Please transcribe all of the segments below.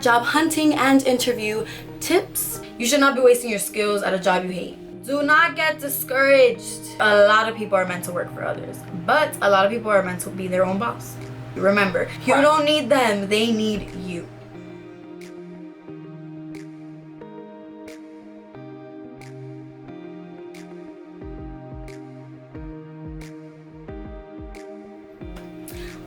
job hunting and interview tips. You should not be wasting your skills at a job you hate. Do not get discouraged. A lot of people are meant to work for others, but a lot of people are meant to be their own boss. Remember, you don't need them, they need you.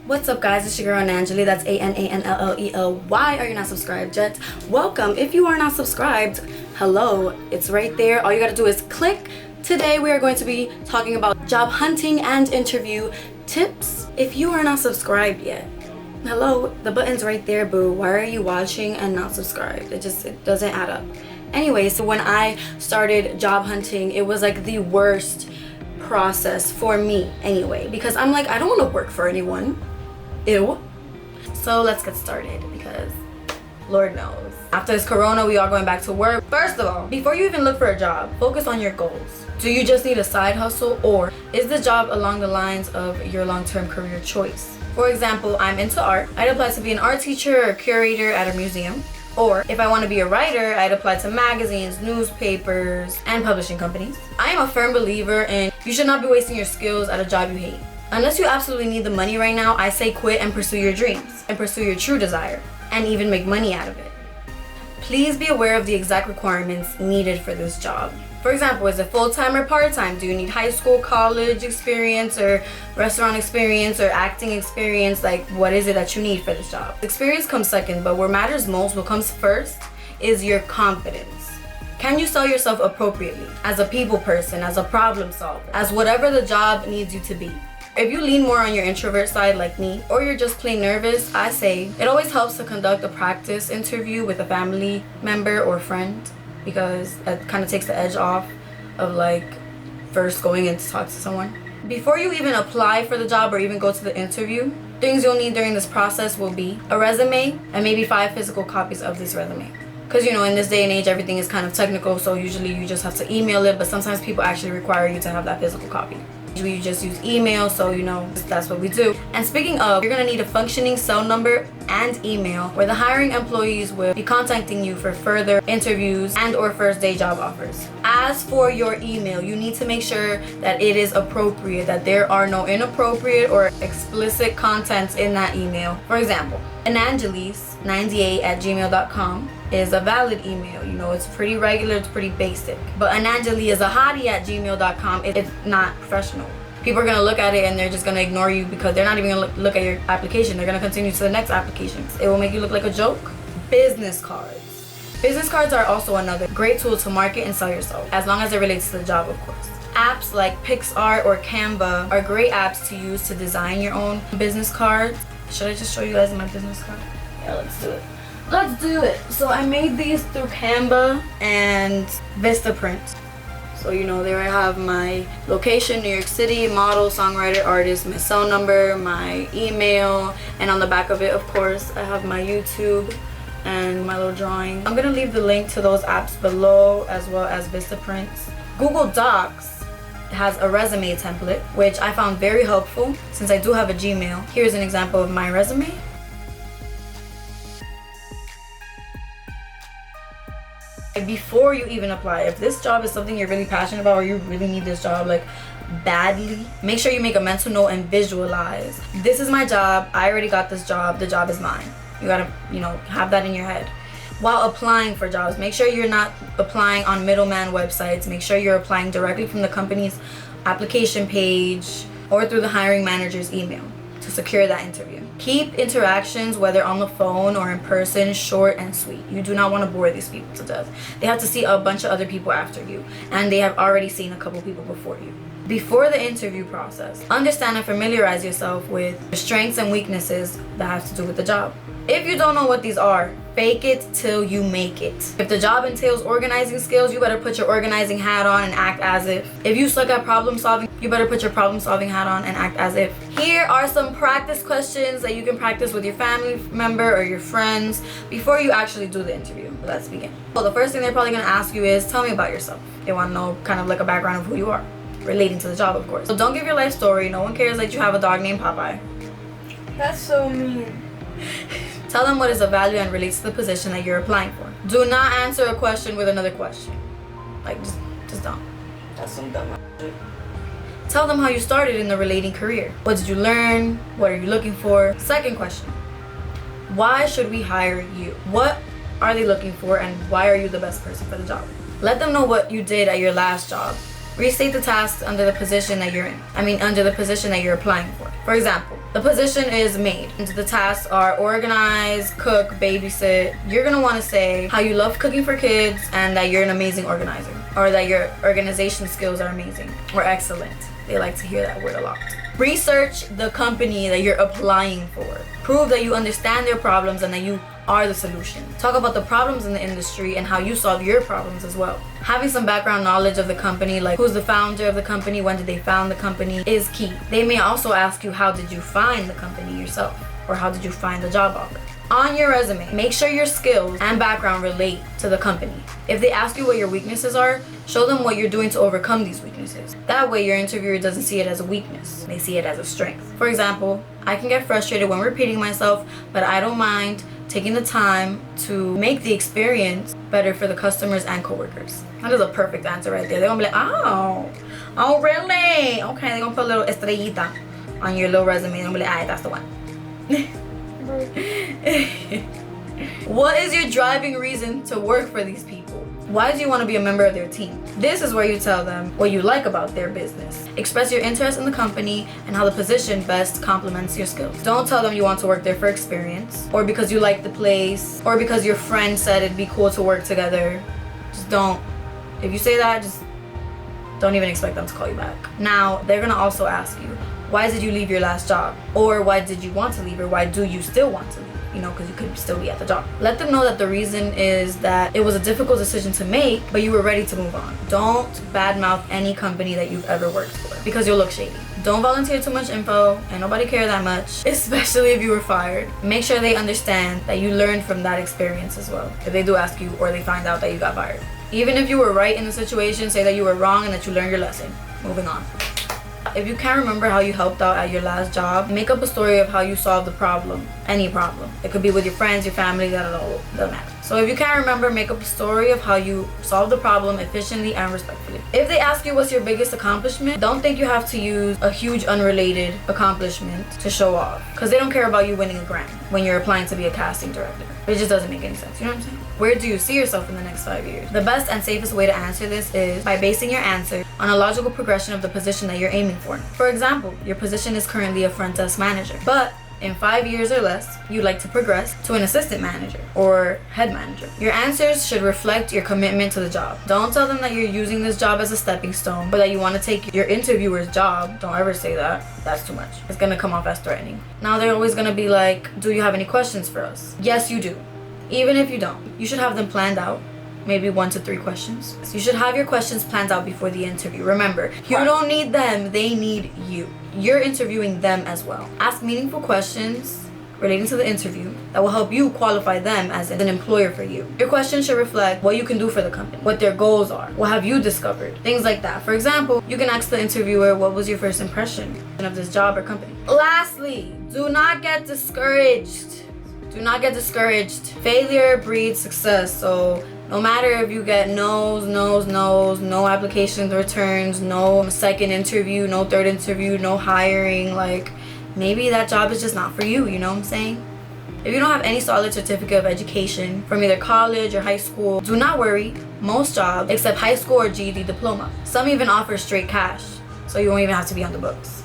What's up guys, it's your girl Ananllely, that's Ananllely. Why are you not subscribed yet? Welcome. If you are not subscribed, hello, it's right there. All you gotta do is click. Today we are going to be talking about job hunting and interview tips. If you are not subscribed yet, hello, the button's right there, boo. Why are you watching and not subscribed? It doesn't add up. Anyway, so when I started job hunting, it was like the worst process for me anyway, because I'm like, I don't want to work for anyone. Ew. So let's get started, because Lord knows, after this corona, we are going back to work. First of all, before you even look for a job, focus on your goals. Do you just need a side hustle, or is the job along the lines of your long-term career choice? For example, I'm into art. I'd apply to be an art teacher or curator at a museum. Or if I want to be a writer, I'd apply to magazines, newspapers, and publishing companies. I am a firm believer in you should not be wasting your skills at a job you hate. Unless you absolutely need the money right now, I say quit and pursue your dreams and pursue your true desire, and even make money out of it. Please be aware of the exact requirements needed for this job. For example, is it full-time or part-time? Do you need high school, college experience, or restaurant experience, or acting experience? Like, what is it that you need for this job? Experience comes second, but where matters most, what comes first, is your confidence. Can you sell yourself appropriately as a people person, as a problem solver, as whatever the job needs you to be? If you lean more on your introvert side like me, or you're just plain nervous, I say it always helps to conduct a practice interview with a family member or friend, because that kind of takes the edge off of like first going in to talk to someone. Before you even apply for the job or even go to the interview, things you'll need during this process will be a resume and maybe 5 physical copies of this resume. Because you know, in this day and age, everything is kind of technical, so usually you just have to email it, but sometimes people actually require you to have that physical copy. We just use email, so you know, that's what we do. And speaking of, you're gonna need a functioning cell number and email where the hiring employees will be contacting you for further interviews and or first day job offers. As for your email, you need to make sure that it is appropriate, that there are no inappropriate or explicit contents in that email. For example, Ananllely98@gmail.com is a valid email. You know, it's pretty regular, it's pretty basic. But Ananllely is a hottie@gmail.com. It's not professional. People are gonna look at it and they're just gonna ignore you, because they're not even gonna look at your application. They're gonna continue to the next application. It will make you look like a joke. Business cards. Business cards are also another great tool to market and sell yourself, as long as it relates to the job, of course. Apps like PixArt or Canva are great apps to use to design your own business cards. Should I just show you guys my business card? Yeah, let's do it. Let's do it. So I made these through Canva and Vistaprint. So you know, there I have my location, New York City, model, songwriter, artist, my cell number, my email, and on the back of it, of course, I have my YouTube and my little drawing. I'm gonna leave the link to those apps below, as well as Vistaprint. Google Docs has a resume template, which I found very helpful since I do have a Gmail. Here's an example of my resume. Before you even apply, if this job is something you're really passionate about, or you really need this job like badly, make sure you make a mental note and visualize, this is my job, I already got this job, the job is mine. You gotta, you know, have that in your head. While applying for jobs, make sure you're not applying on middleman websites. Make sure you're applying directly from the company's application page or through the hiring manager's email to secure that interview. Keep interactions, whether on the phone or in person, short and sweet. You do not want to bore these people to death. They have to see a bunch of other people after you, and they have already seen a couple people before you. Before the interview process, understand and familiarize yourself with the strengths and weaknesses that have to do with the job. If you don't know what these are, fake it till you make it. If the job entails organizing skills, you better put your organizing hat on and act as if. If you suck at problem solving, you better put your problem solving hat on and act as if. Here are some practice questions that you can practice with your family member or your friends before you actually do the interview. Let's begin. Well, the first thing they're probably gonna ask you is, tell me about yourself. They wanna know kind of like a background of who you are, relating to the job, of course. So don't give your life story. No one cares that you have a dog named Popeye. That's so mean. Tell them what is of value and relates to the position that you're applying for. Do not answer a question with another question. Like, just don't. That's some dumb shit. Tell them how you started in the relating career. What did you learn? What are you looking for? Second question. Why should we hire you? What are they looking for and why are you the best person for the job? Let them know what you did at your last job. Restate the tasks under the position that you're in. Under the position that you're applying for. For example, the position is maid, and the tasks are organize, cook, babysit. You're gonna want to say how you love cooking for kids and that you're an amazing organizer, or that your organization skills are amazing or excellent. They like to hear that word a lot. Research the company that you're applying for. Prove that you understand their problems and that you are the solution. Talk about the problems in the industry and how you solve your problems as well. Having some background knowledge of the company, like who's the founder of the company, when did they found the company, is key. They may also ask you, how did you find the company yourself? Or how did you find the job offer? On your resume, make sure your skills and background relate to the company. If they ask you what your weaknesses are, show them what you're doing to overcome these weaknesses. That way your interviewer doesn't see it as a weakness, they see it as a strength. For example, I can get frustrated when repeating myself, but I don't mind taking the time to make the experience better for the customers and coworkers. That is a perfect answer right there. They're gonna be like, oh really? Okay, they're gonna put a little estrellita on your little resume. They're gonna be like, alright, that's the one. What is your driving reason to work for these people? Why do you want to be a member of their team? This is where you tell them what you like about their business. Express your interest in the company and how the position best complements your skills. Don't tell them you want to work there for experience, or because you like the place, or because your friend said it'd be cool to work together. Just don't. If you say that, just don't even expect them to call you back. Now, they're gonna also ask you, why did you leave your last job? Or why did you want to leave? Or why do you still want to leave? Because you could still be at the job. Let them know that the reason is that it was a difficult decision to make, but you were ready to move on. Don't badmouth any company that you've ever worked for, because you'll look shady. Don't volunteer too much info, and nobody care that much, especially if you were fired. Make sure they understand that you learned from that experience as well, if they do ask you or they find out that you got fired. Even if you were right in the situation, say that you were wrong and that you learned your lesson. Moving on. If you can't remember how you helped out at your last job, make up a story of how you solved the problem. Any problem. It could be with your friends, your family, that all doesn't matter. So if you can't remember, make up a story of how you solved the problem efficiently and respectfully. If they ask you what's your biggest accomplishment, don't think you have to use a huge unrelated accomplishment to show off, because they don't care about you winning a Grammy when you're applying to be a casting director. It just doesn't make any sense, you know what I'm saying? Where do you see yourself in the next 5 years? The best and safest way to answer this is by basing your answer on a logical progression of the position that you're aiming for. For example, your position is currently a front desk manager, but in 5 years or less, you'd like to progress to an assistant manager or head manager. Your answers should reflect your commitment to the job. Don't tell them that you're using this job as a stepping stone, but that you want to take your interviewer's job. Don't ever say that. That's too much. It's gonna come off as threatening. Now they're always gonna be like, do you have any questions for us? Yes, you do. Even if you don't, you should have them planned out. Maybe 1 to 3 questions. So you should have your questions planned out before the interview. Remember, you don't need them, they need you. You're interviewing them as well. Ask meaningful questions relating to the interview that will help you qualify them as an employer for you. Your questions should reflect what you can do for the company, what their goals are, what have you discovered, things like that. For example, you can ask the interviewer, what was your first impression of this job or company? Lastly, do not get discouraged. Do not get discouraged. Failure breeds success. So no matter if you get no's, no applications returns, no second interview, no third interview, no hiring, like maybe that job is just not for you, you know what I'm saying? If you don't have any solid certificate of education from either college or high school, do not worry. Most jobs accept high school or GED diploma. Some even offer straight cash, so you won't even have to be on the books.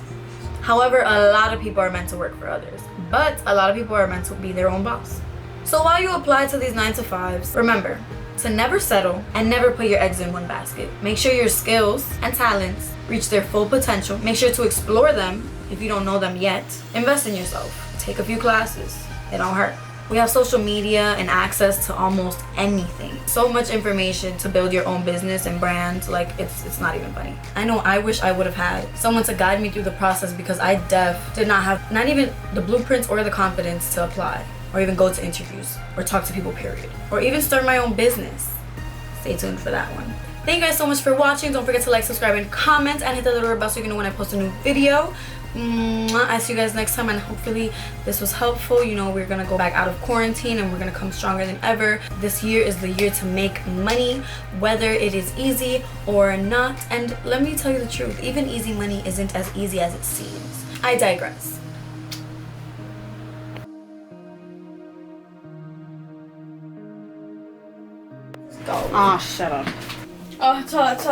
However, a lot of people are meant to work for others, but a lot of people are meant to be their own boss. So while you apply to these 9 to 5s, remember to never settle and never put your eggs in one basket. Make sure your skills and talents reach their full potential. Make sure to explore them if you don't know them yet. Invest in yourself. Take a few classes. It don't hurt. We have social media and access to almost anything. So much information to build your own business and brand. Like it's not even funny. I know I wish I would have had someone to guide me through the process, because I did not have not even the blueprints or the confidence to apply, or even go to interviews, or talk to people, period. Or even start my own business. Stay tuned for that one. Thank you guys so much for watching. Don't forget to like, subscribe, and comment, and hit the little red bell so you can know when I post a new video. I see you guys next time, and hopefully this was helpful. You know, we're gonna go back out of quarantine and we're gonna come stronger than ever. This year is the year to make money, whether it is easy or not. And let me tell you the truth, even easy money isn't as easy as it seems. I digress. Go. Oh, shut up. Oh, talk.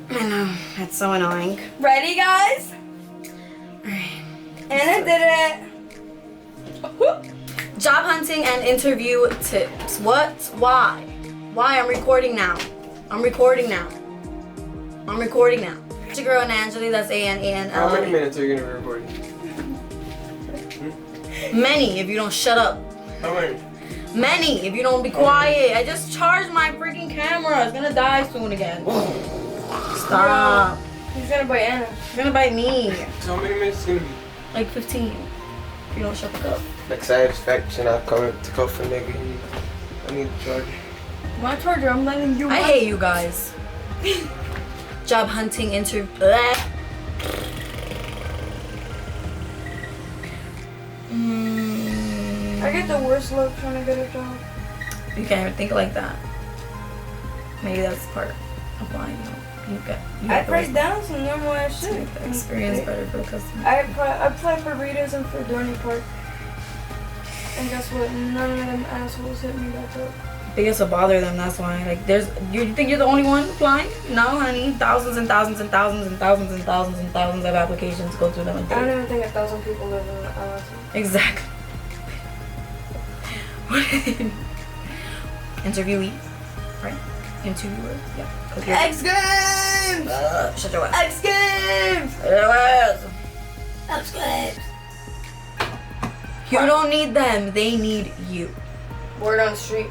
I know, it's so annoying. Ready, guys? Anna did it. Job hunting and interview tips. What? Why? Why? I'm recording now. It's your girl Ananllely, that's Ananllely. How many minutes are you gonna be recording? Many, if you don't shut up. How many? Many, if you don't be quiet. I just charged my freaking camera. It's gonna die soon again. Stop. He's gonna bite Anna. It's gonna bite me. So how many minutes is it gonna be? Like 15. If you don't shut the up. Like satisfaction, I'll come to go for nigga. I need a charger. My charger, I'm letting you. I hate you guys. Job hunting interview. I get the worst luck trying to get a job. You can't even think like that. Maybe that's part of why you get. I press down some normal ass to shit. make the experience better for the customer. I applied for Rita's and for Dorney Park. And guess what? None of them assholes hit me back up. They get to bother them, that's why. Like, you think you're the only one applying? No, honey. Thousands and thousands and thousands and thousands and thousands and thousands of applications go through them a I day. don't even think 1,000 people live in Alaska. Exactly. Interviewee, right? Interviewer, yeah. X Games! Shut your ass. X Games! Shut your ass. X Games! You don't need them, they need you. Word on the street.